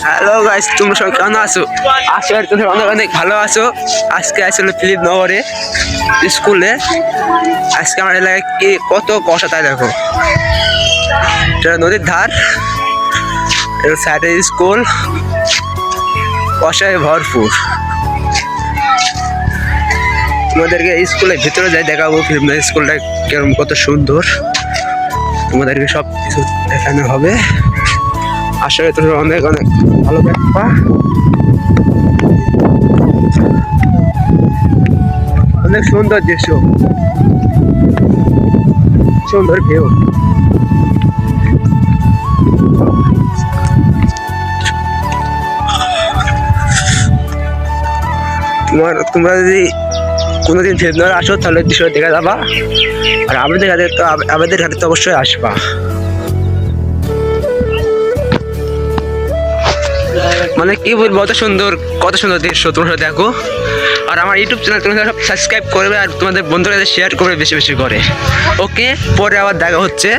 Hello guys, তোমরা সবাই কেমন আছো? আশা করি তোমরা অনেক অনেক ভালো আছো। আজকে আসলে ফিলিপ নগরে স্কুলে। আজকে আমার এলাকায় কি কত কষা তাই দেখো। এটা নদীর ধার, এর সাইডে স্কুল, কষায় ভরপুর। তোমাদেরকে স্কুলের ভিতরে যাই দেখাবো ফিলিপ নগর স্কুলটা কেরম কত সুন্দর। তোমাদেরকে সব কিছু দেখানো হবে। আসলে তোমরা অনেক অনেক ভালো দেখবা। অনেক সুন্দর দৃশ্য, সুন্দর ভিউ। তোমরা যদি কোনোদিন ফেব্রুয়ারি আসো তাহলে দৃশ্য দেখা যাবা। আর আমাদের হাতে তো অবশ্যই আসবা। মানে কি বলবো, কত সুন্দর দৃশ্য তোমরা দেখো। আর আমার ইউটিউব চ্যানেল তোমরা সব সাবস্ক্রাইব করবে আর তোমাদের বন্ধুরা শেয়ার করবে বেশি বেশি করে। ওকে, পরে আবার দেখা হচ্ছে।